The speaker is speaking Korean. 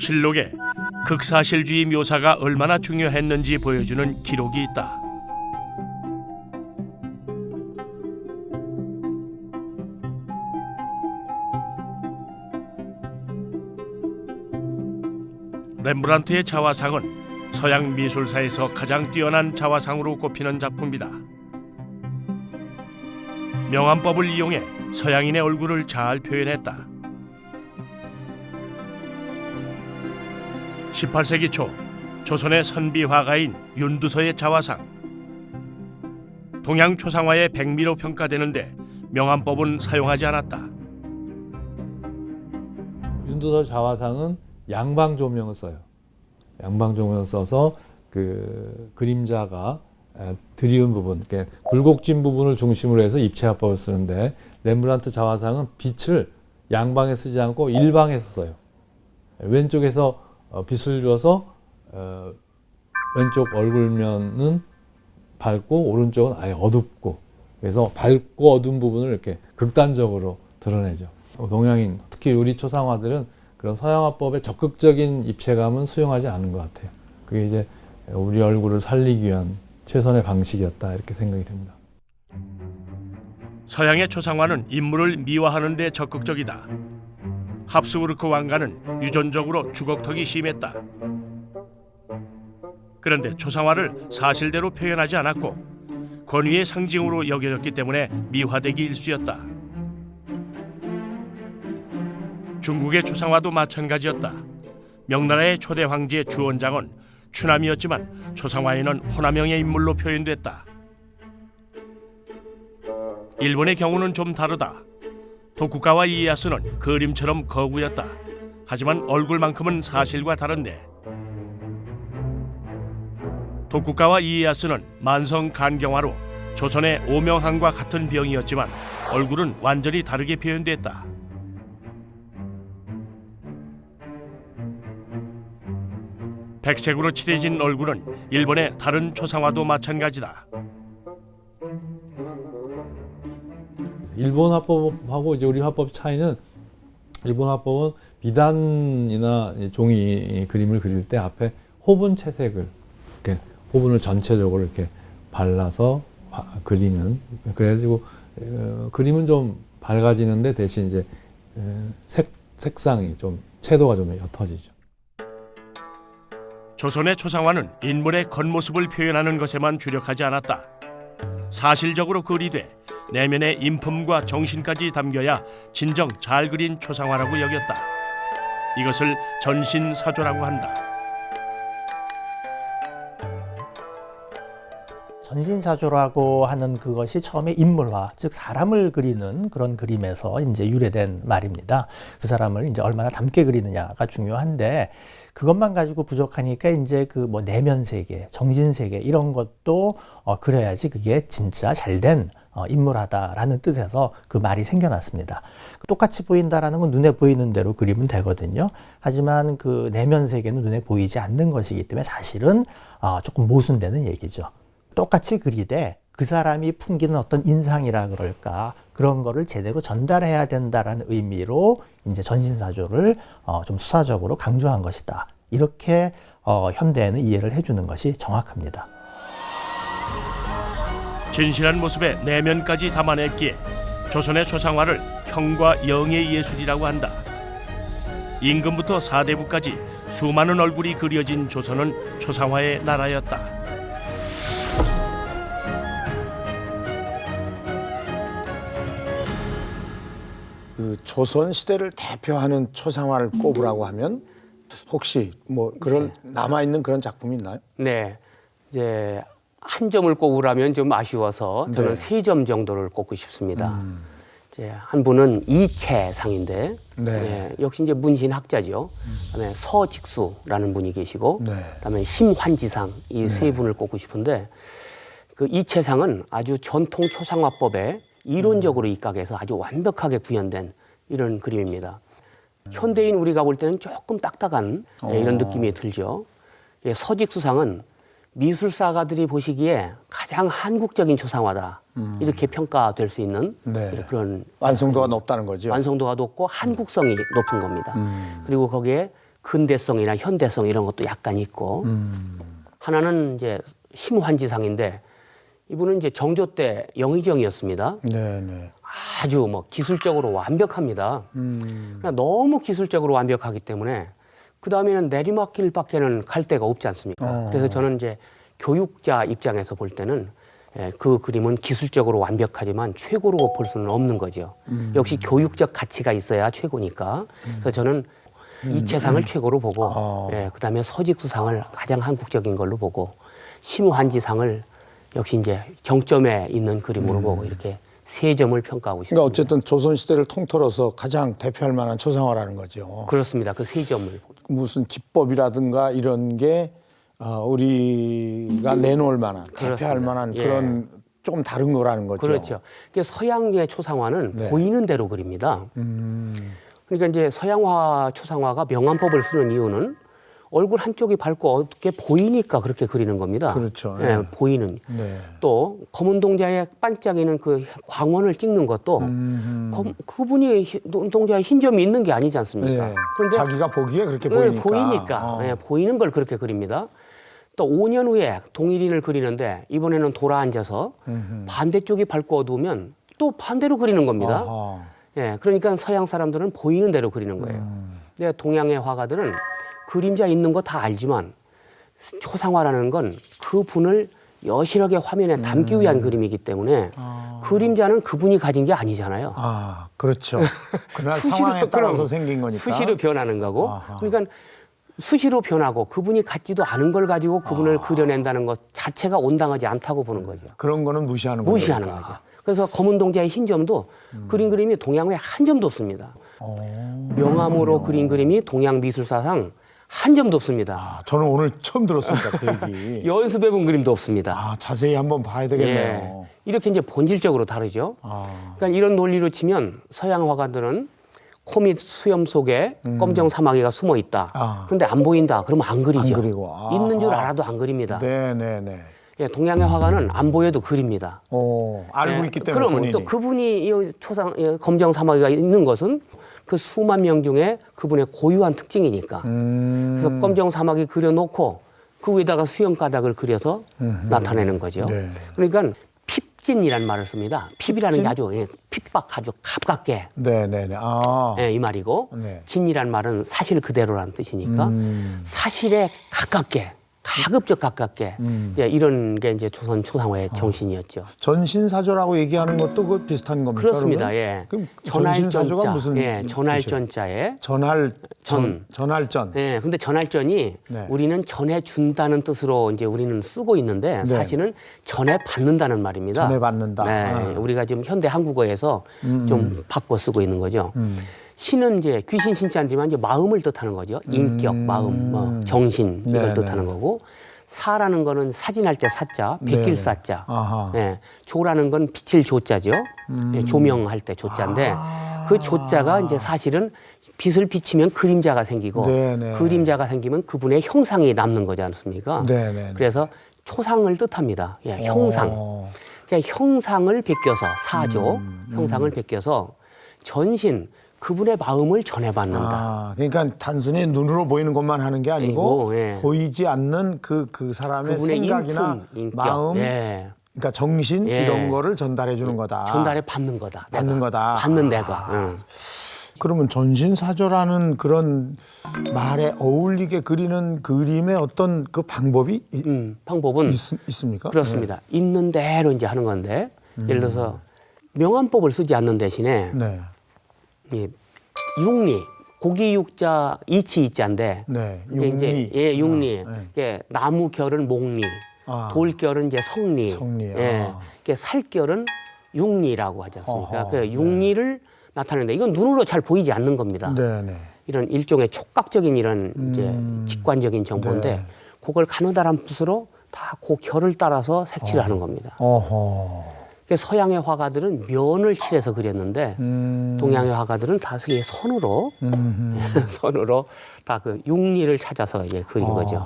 실록에 극사실주의 묘사가 얼마나 중요했는지 보여주는 기록이 있다. 렘브란트의 자화상은 서양 미술사에서 가장 뛰어난 자화상으로 꼽히는 작품이다. 명암법을 이용해 서양인의 얼굴을 잘 표현했다. 18세기 초 조선의 선비 화가인 윤두서의 자화상. 동양 초상화의 백미로 평가되는데 명암법은 사용하지 않았다. 윤두서 자화상은 양방 조명을 써요. 양방 조명을 써서 그 그림자가 드리운 부분, 그러니까 굴곡진 부분을 중심으로 해서 입체화법을 쓰는데, 렘브란트 자화상은 빛을 양방에 쓰지 않고 일방에서 써요. 왼쪽에서 빛을 주어서 왼쪽 얼굴면은 밝고 오른쪽은 아예 어둡고, 그래서 밝고 어두운 부분을 이렇게 극단적으로 드러내죠. 동양인, 특히 요리 초상화들은 그런 서양화법의 적극적인 입체감은 수용하지 않은 것 같아요. 그게 이제 우리 얼굴을 살리기 위한 최선의 방식이었다, 이렇게 생각이 됩니다. 서양의 초상화는 인물을 미화하는 데 적극적이다. 합스부르크 왕가는 유전적으로 주걱턱이 심했다. 그런데 초상화를 사실대로 표현하지 않았고 권위의 상징으로 여겨졌기 때문에 미화되기 일쑤였다. 중국의 초상화도 마찬가지였다. 명나라의 초대 황제 주원장은 추남이었지만 초상화에는 호남형의 인물로 표현됐다. 일본의 경우는 좀 다르다. 도쿠가와 이에야스는 그림처럼 거구였다. 하지만 얼굴만큼은 사실과 다른데, 도쿠가와 이에야스는 만성 간경화로 조선의 오명항과 같은 병이었지만 얼굴은 완전히 다르게 표현됐다. 백색으로 칠해진 얼굴은 일본의 다른 초상화도 마찬가지다. 일본 화법하고 이제 우리 화법 차이는, 일본 화법은 비단이나 종이 그림을 그릴 때 앞에 호분 채색을, 이렇게 호분을 전체적으로 이렇게 발라서 그리는, 그래가지고 그림은 좀 밝아지는데 대신 이제 색상이 좀, 채도가 좀 옅어지죠. 조선의 초상화는 인물의 겉모습을 표현하는 것에만 주력하지 않았다. 사실적으로 그리되 내면의 인품과 정신까지 담겨야 진정 잘 그린 초상화라고 여겼다. 이것을 전신사조라고 한다. 전신사조라고 하는 그것이 처음에 인물화, 즉 사람을 그리는 그런 그림에서 이제 유래된 말입니다. 그 사람을 이제 얼마나 닮게 그리느냐가 중요한데, 그것만 가지고 부족하니까 이제 그 뭐 내면 세계, 정신 세계 이런 것도 그려야지 그게 진짜 잘된 인물화다라는 뜻에서 그 말이 생겨났습니다. 똑같이 보인다라는 건 눈에 보이는 대로 그리면 되거든요. 하지만 그 내면 세계는 눈에 보이지 않는 것이기 때문에 사실은 조금 모순되는 얘기죠. 똑같이 그리되 그 사람이 풍기는 어떤 인상이라 그럴까, 그런 거를 제대로 전달해야 된다라는 의미로 이제 전신사조를 좀 수사적으로 강조한 것이다. 이렇게 현대에는 이해를 해주는 것이 정확합니다. 진실한 모습의 내면까지 담아냈기에 조선의 초상화를 형과 영의 예술이라고 한다. 임금부터 사대부까지 수많은 얼굴이 그려진 조선은 초상화의 나라였다. 그 조선 시대를 대표하는 초상화를 꼽으라고 하면 혹시 뭐 그런 남아 있는 그런 작품이 있나요? 네, 이제 한 점을 꼽으라면 좀 아쉬워서 저는 네. 3점 정도를 꼽고 싶습니다. 이제 한 분은 이채상인데, 네. 네, 역시 이제 문신학자죠. 그다음에 서직수라는 분이 계시고, 네. 그다음에 심환지상, 이 세 분을 꼽고 싶은데, 그 이채상은 아주 전통 초상화법에 이론적으로 입각해서 아주 완벽하게 구현된 이런 그림입니다. 현대인 우리가 볼 때는 조금 딱딱한 이런 느낌이 들죠. 서직수상은 미술사가들이 보시기에 가장 한국적인 초상화다, 이렇게 평가될 수 있는 네. 그런 완성도가 높다는 거죠. 완성도가 높고 한국성이 높은 겁니다. 그리고 거기에 근대성이나 현대성 이런 것도 약간 있고 하나는 이제 심환지상인데 이분은 이제 정조 때 영의정이었습니다. 네네. 아주 뭐 기술적으로 완벽합니다. 그러니까 너무 기술적으로 완벽하기 때문에 그 다음에는 내리막길밖에는 갈 데가 없지 않습니까? 그래서 저는 이제 교육자 입장에서 볼 때는 그 그림은 기술적으로 완벽하지만 최고로 볼 수는 없는 거죠. 역시 교육적 가치가 있어야 최고니까. 그래서 저는 이채상을 최고로 보고, 그다음에 서직수상을 가장 한국적인 걸로 보고, 심환지상을 역시 이제 정점에 있는 그림으로 보고 이렇게 세 점을 평가하고 있습니다. 그러니까 어쨌든 조선 시대를 통틀어서 가장 대표할 만한 초상화라는 거죠. 그렇습니다. 그 세 점을. 무슨 기법이라든가 이런 게 우리가 내놓을 만한 대표할 그렇습니다. 만한 예. 그런 조금 다른 거라는 거죠. 그렇죠. 그러니까 서양의 초상화는 네. 보이는 대로 그립니다. 그러니까 이제 서양화 초상화가 명암법을 쓰는 이유는 얼굴 한쪽이 밝고 어둡게 보이니까 그렇게 그리는 겁니다. 그렇죠. 예, 보이는. 네. 또 검은 동자에 반짝이는 그 광원을 찍는 것도 그분이 눈동자에 흰 점이 있는 게 아니지 않습니까? 네. 자기가 보기에 그렇게 예, 보이니까. 예, 보이는 걸 그렇게 그립니다. 또 5년 후에 동일인을 그리는데 이번에는 돌아 앉아서 반대쪽이 밝고 어두우면 또 반대로 그리는 겁니다. 아하. 예, 그러니까 서양 사람들은 보이는 대로 그리는 거예요. 근데 동양의 화가들은 그림자 있는 거 다 알지만 초상화라는 건 그 분을 여실하게 화면에 담기 위한 그림이기 때문에 그림자는 그분이 가진 게 아니잖아요. 아, 그렇죠. 그날 상황에 따라서 그럼 생긴 거니까. 수시로 변하는 거고. 아하. 그러니까 수시로 변하고 그분이 같지도 않은 걸 가지고 그분을 그려낸다는 것 자체가 온당하지 않다고 보는 거죠. 그런 거는 무시하는 거니까. 무시하는 거죠. 그래서 검은 동자의 흰 점도 그린 그림이 동양에 한 점도 없습니다. 명암으로 그린 그림이 동양 미술사상 한 점도 없습니다. 아, 저는 오늘 처음 들었습니다. 그 얘기. 연습해본 그림도 없습니다. 아, 자세히 한번 봐야 되겠네요. 예. 이렇게 이제 본질적으로 다르죠. 그러니까 이런 논리로 치면 서양 화가들은 코 밑 수염 속에 검정 사마귀가 숨어 있다. 그런데 안 보인다. 그러면 안 그리죠. 안 그리고. 아. 있는 줄 알아도 안 그립니다. 네네네. 예, 동양의 화가는 안 보여도 그립니다. 알고 예, 있기 때문에 그럼 본인이. 또 그분이 이 검정 사마귀가 있는 것은 그 수만 명 중에 그분의 고유한 특징이니까. 그래서 검정 사마귀 그려놓고 그 위에다가 수염 가닥을 그려서 나타내는 거죠. 네. 그러니까 핍진이라는 말을 씁니다. 핍이라는 게 아주 핍박 아주 가깝게 네네네. 아. 이 말이고 네. 진이란 말은 사실 그대로라는 뜻이니까 사실에 가깝게 가급적 가깝게 이런 게 이제 조선 초상화의 정신이었죠. 전신사조라고 얘기하는 것도 그 비슷한 겁니까? 그렇습니다. 그러면? 예. 그럼 전신사조가 무슨 전할전자에 전할전. 예. 근데 전할전이 네. 우리는 전해 준다는 뜻으로 이제 우리는 쓰고 있는데 사실은 전해 받는다는 말입니다. 전해 받는다. 네. 우리가 지금 현대 한국어에서 좀 바꿔 쓰고 있는 거죠. 신은 이제 귀신 신자지만 이제 마음을 뜻하는 거죠. 인격, 마음, 뭐 정신 이걸 네네. 뜻하는 거고 사라는 거는 사진할 때 사자, 베낄 사자. 아하. 예, 조라는 건 빛을 조자죠. 예, 조명할 때 조자인데 그 조자가 이제 사실은 빛을 비치면 그림자가 생기고 네네. 그림자가 생기면 그분의 형상이 남는 거지 않습니까? 네네. 그래서 초상을 뜻합니다. 예, 형상. 그러니까 형상을 베껴서 사조, 형상을 베껴서 전신 그분의 마음을 전해받는다. 아, 그러니까 단순히 눈으로 보이는 것만 하는 게 아니고 아니고, 예. 보이지 않는 그 사람의 그분의 생각이나 인품, 인격, 마음, 예. 그러니까 정신 예. 이런 거를 전달해 주는 거다. 전달해 받는 거다. 내가. 받는 거다. 받는 내가. 응. 그러면 전신사조라는 그런 말에 어울리게 그리는 그림의 어떤 그 방법이 방법은 있습니까? 그렇습니다. 있는 대로 이제 하는 건데 예를 들어서 명암법을 쓰지 않는 대신에 네. 이 육리 고기 육자 이치 이자인데 네. 이게 육리. 이제 육리 네. 이게 나무 결은 목리 돌 결은 이제 성리 성리. 이게 살 결은 육리라고 하지 않습니까? 어허, 그 육리를 나타내는데 이건 눈으로 잘 보이지 않는 겁니다. 네네. 이런 일종의 촉각적인 이런 이제 직관적인 정보인데 네. 그걸 가느다란 붓으로 다 그 결을 따라서 색칠을 하는 겁니다. 어허. 그래서 서양의 화가들은 면을 칠해서 그렸는데 동양의 화가들은 다 선으로 선으로 다 그 육리를 찾아서 이제 그린 거죠.